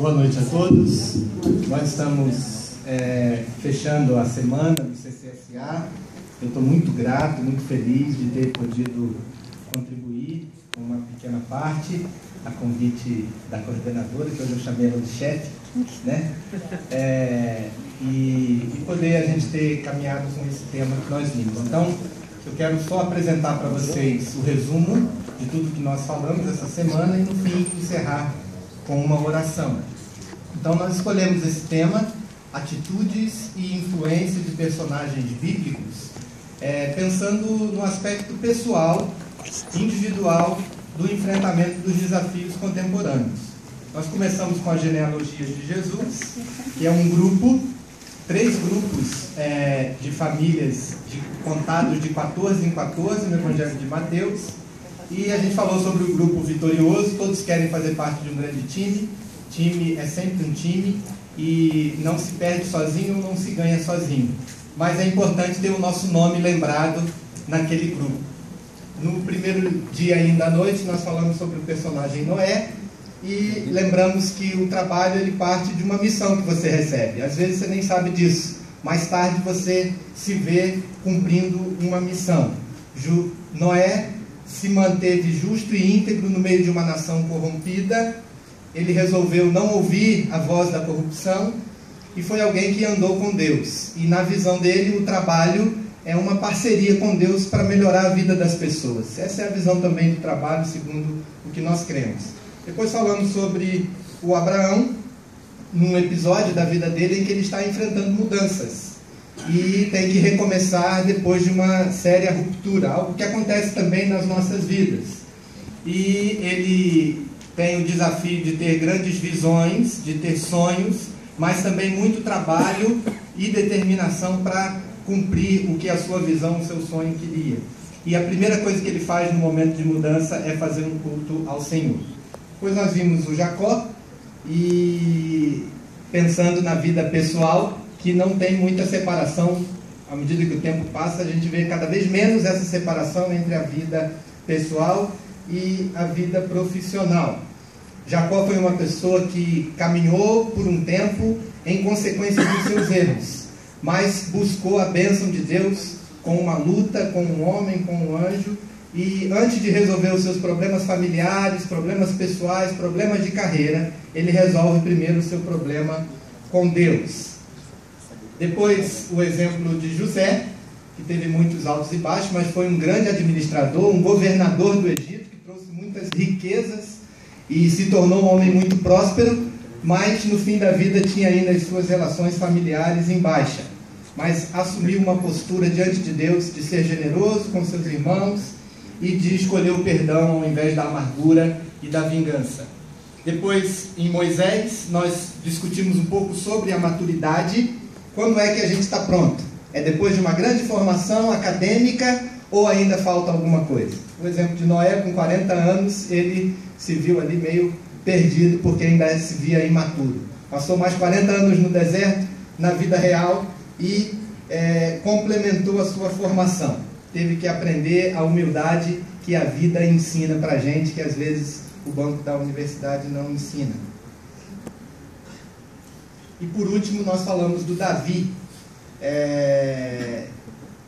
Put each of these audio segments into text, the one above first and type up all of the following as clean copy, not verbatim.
Boa noite a todos. Nós estamos fechando a semana do CCSA. Eu estou muito grato, muito feliz de ter podido contribuir com uma pequena parte, a convite da coordenadora, que hoje eu chamei ela de chefe, né? E poder a gente ter caminhado com esse tema que nós vimos. Então, eu quero só apresentar para vocês o resumo de tudo que nós falamos essa semana e, no fim, encerrar com uma oração. Então, nós escolhemos esse tema, atitudes e influência de personagens bíblicos, pensando no aspecto pessoal, individual, do enfrentamento dos desafios contemporâneos. Nós começamos com a genealogia de Jesus, que é um grupo, 3 grupos de famílias contados de 14 em 14 no Evangelho de Mateus, e a gente falou sobre o grupo vitorioso. Todos querem fazer parte de um grande time. Time é sempre um time e não se perde sozinho ou não se ganha sozinho. Mas é importante ter o nosso nome lembrado naquele grupo. No primeiro dia ainda à noite nós falamos sobre o personagem Noé e lembramos que o trabalho ele parte de uma missão que você recebe. Às vezes você nem sabe disso. Mais tarde você se vê cumprindo uma missão. Noé se manteve justo e íntegro no meio de uma nação corrompida. Ele resolveu não ouvir a voz da corrupção e foi alguém que andou com Deus. E na visão dele, o trabalho é uma parceria com Deus para melhorar a vida das pessoas. Essa é a visão também do trabalho, segundo o que nós cremos. Depois falamos sobre o Abraão, num episódio da vida dele em que ele está enfrentando mudanças e tem que recomeçar depois de uma séria ruptura, algo que acontece também nas nossas vidas. E ele tem o desafio de ter grandes visões, de ter sonhos, mas também muito trabalho e determinação para cumprir o que a sua visão, o seu sonho queria. E a primeira coisa que ele faz no momento de mudança é fazer um culto ao Senhor. Depois nós vimos o Jacó, e pensando na vida pessoal, que não tem muita separação. À medida que o tempo passa, a gente vê cada vez menos essa separação entre a vida pessoal e a vida profissional. Jacó foi uma pessoa que caminhou por um tempo em consequência dos seus erros, mas buscou a bênção de Deus com uma luta, com um homem, com um anjo, e antes de resolver os seus problemas familiares, problemas pessoais, problemas de carreira, ele resolve primeiro o seu problema com Deus. Depois, o exemplo de José, que teve muitos altos e baixos, mas foi um grande administrador, um governador do Egito, que trouxe muitas riquezas e se tornou um homem muito próspero, mas no fim da vida tinha ainda as suas relações familiares em baixa. Mas assumiu uma postura diante de Deus de ser generoso com seus irmãos e de escolher o perdão ao invés da amargura e da vingança. Depois, em Moisés, nós discutimos um pouco sobre a maturidade. Quando é que a gente está pronto? É depois de uma grande formação acadêmica ou ainda falta alguma coisa? O exemplo de Noé, com 40 anos, ele se viu ali meio perdido porque ainda se via imaturo. Passou mais 40 anos no deserto, na vida real, e complementou a sua formação. Teve que aprender a humildade que a vida ensina para a gente, que às vezes o banco da universidade não ensina. E por último nós falamos do Davi,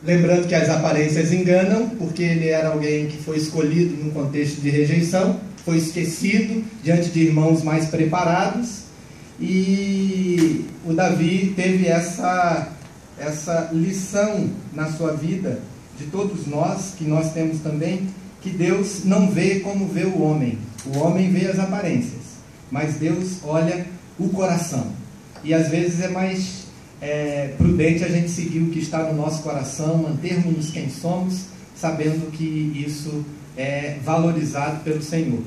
lembrando que as aparências enganam, porque ele era alguém que foi escolhido num contexto de rejeição, foi esquecido diante de irmãos mais preparados, e o Davi teve essa lição na sua vida, de todos nós, que nós temos também, que Deus não vê como vê o homem vê as aparências, mas Deus olha o coração. E às vezes é mais prudente a gente seguir o que está no nosso coração, mantermos-nos quem somos, sabendo que isso é valorizado pelo Senhor.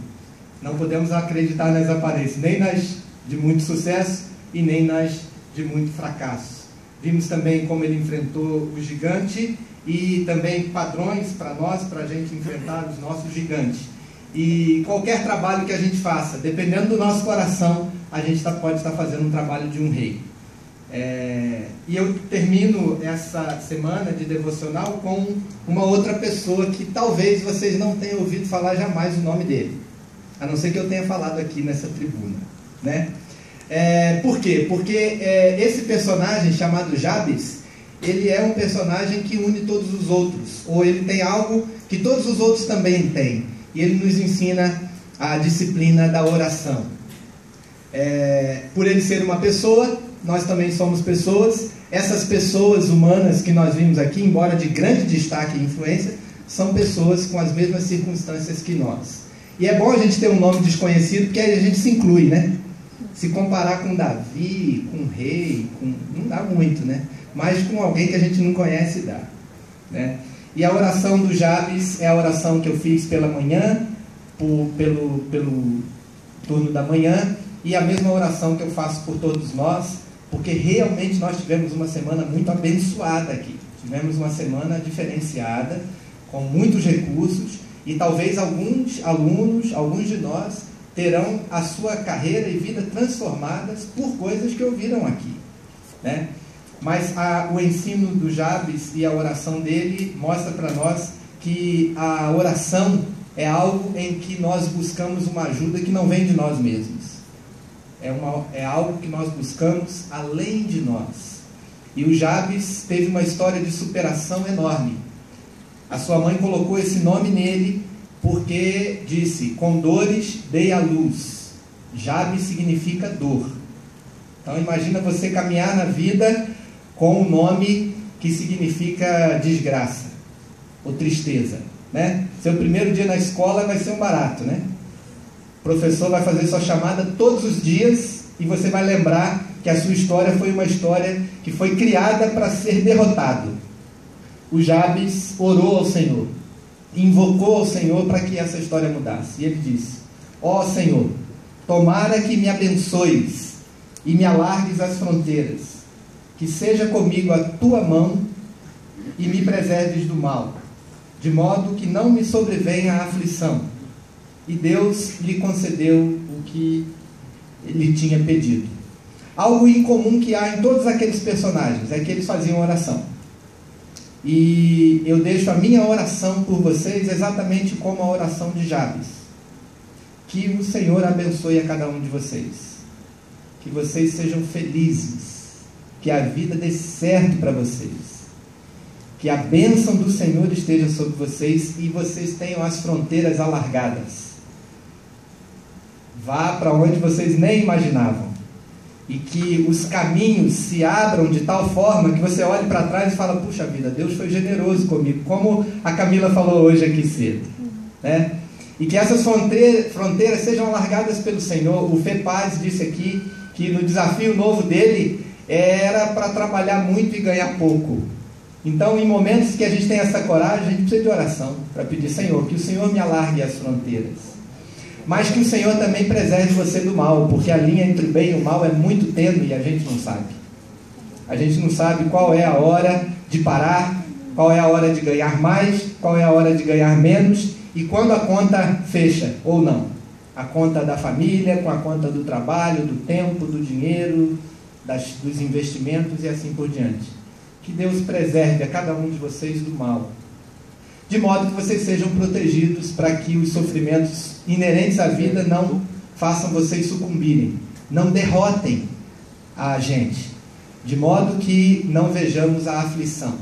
Não podemos acreditar nas aparências, nem nas de muito sucesso e nem nas de muito fracasso. Vimos também como ele enfrentou o gigante e também padrões para nós, para a gente enfrentar os nossos gigantes. E qualquer trabalho que a gente faça, dependendo do nosso coração, a gente pode estar fazendo um trabalho de um rei. E eu termino essa semana de devocional com uma outra pessoa que talvez vocês não tenham ouvido falar jamais o nome dele, a não ser que eu tenha falado aqui nessa tribuna, né? Por quê? Porque esse personagem chamado Jabes, ele é um personagem que une todos os outros, ou ele tem algo que todos os outros também têm, e ele nos ensina a disciplina da oração. Por ele ser uma pessoa, nós também somos pessoas. Essas pessoas humanas que nós vimos aqui, embora de grande destaque e influência, são pessoas com as mesmas circunstâncias que nós. E é bom a gente ter um nome desconhecido, porque aí a gente se inclui, né? Se comparar com Davi, com o rei, não dá muito, né? Mas com alguém que a gente não conhece dá, né? E a oração do Jabes é a oração que eu fiz pela manhã, pelo turno da manhã, e a mesma oração que eu faço por todos nós, porque realmente nós tivemos uma semana muito abençoada aqui. Tivemos uma semana diferenciada, com muitos recursos, e talvez alguns alunos, alguns de nós, terão a sua carreira e vida transformadas por coisas que ouviram aqui, né? Mas o ensino do Jabes e a oração dele mostra para nós que a oração é algo em que nós buscamos uma ajuda que não vem de nós mesmos. É algo que nós buscamos além de nós. E o Jabes teve uma história de superação enorme. A sua mãe colocou esse nome nele porque disse: com dores dei à luz. Jabes significa dor. Então imagina você caminhar na vida com um nome que significa desgraça ou tristeza, né? Seu primeiro dia na escola vai ser um barato, né? O professor vai fazer sua chamada todos os dias e você vai lembrar que a sua história foi uma história que foi criada para ser derrotado. O Jabes orou ao Senhor, invocou ao Senhor para que essa história mudasse. E ele disse: ó Senhor, tomara que me abençoes e me alargues as fronteiras, que seja comigo a tua mão e me preserves do mal, de modo que não me sobrevenha a aflição. E Deus lhe concedeu o que ele tinha pedido. Algo incomum que há em todos aqueles personagens é que eles faziam oração. E eu deixo a minha oração por vocês exatamente como a oração de Jabes. Que o Senhor abençoe a cada um de vocês. Que vocês sejam felizes. Que a vida dê certo para vocês. Que a bênção do Senhor esteja sobre vocês e vocês tenham as fronteiras alargadas. Vá para onde vocês nem imaginavam. E que os caminhos se abram de tal forma que você olhe para trás e fala: puxa vida, Deus foi generoso comigo, como a Camila falou hoje aqui cedo, né? E que essas fronteiras sejam alargadas pelo Senhor. O Fê Paz disse aqui que no desafio novo dele era para trabalhar muito e ganhar pouco. Então, em momentos que a gente tem essa coragem, a gente precisa de oração para pedir: Senhor, que o Senhor me alargue as fronteiras, mas que o Senhor também preserve você do mal, porque a linha entre o bem e o mal é muito tênue e a gente não sabe. A gente não sabe qual é a hora de parar, qual é a hora de ganhar mais, qual é a hora de ganhar menos, e quando a conta fecha ou não. A conta da família, com a conta do trabalho, do tempo, do dinheiro, dos investimentos e assim por diante. Que Deus preserve a cada um de vocês do mal, de modo que vocês sejam protegidos para que os sofrimentos inerentes à vida não façam vocês sucumbirem, não derrotem a gente, de modo que não vejamos a aflição.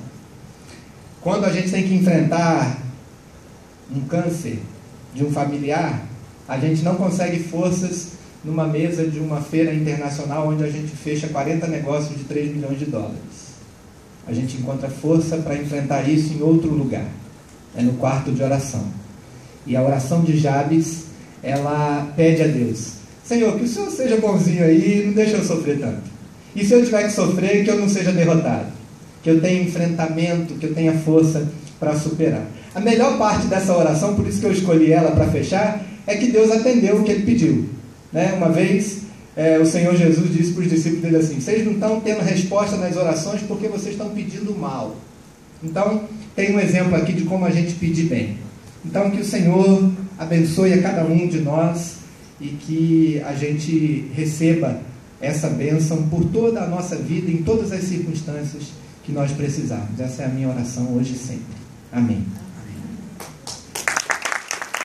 Quando a gente tem que enfrentar um câncer de um familiar, a gente não consegue forças numa mesa de uma feira internacional onde a gente fecha 40 negócios de 3 milhões de dólares. A gente encontra força para enfrentar isso em outro lugar. É no quarto de oração. E a oração de Jabes, ela pede a Deus: Senhor, que o Senhor seja bonzinho aí, não deixa eu sofrer tanto. E se eu tiver que sofrer, que eu não seja derrotado, que eu tenha enfrentamento, que eu tenha força para superar. A melhor parte dessa oração, por isso que eu escolhi ela para fechar, é que Deus atendeu o que ele pediu, né? Uma vez o Senhor Jesus disse para os discípulos dele assim: vocês não estão tendo resposta nas orações porque vocês estão pedindo mal. Então, tem um exemplo aqui de como a gente pedir bem. Então, que o Senhor abençoe a cada um de nós e que a gente receba essa bênção por toda a nossa vida, em todas as circunstâncias que nós precisarmos. Essa é a minha oração hoje e sempre. Amém.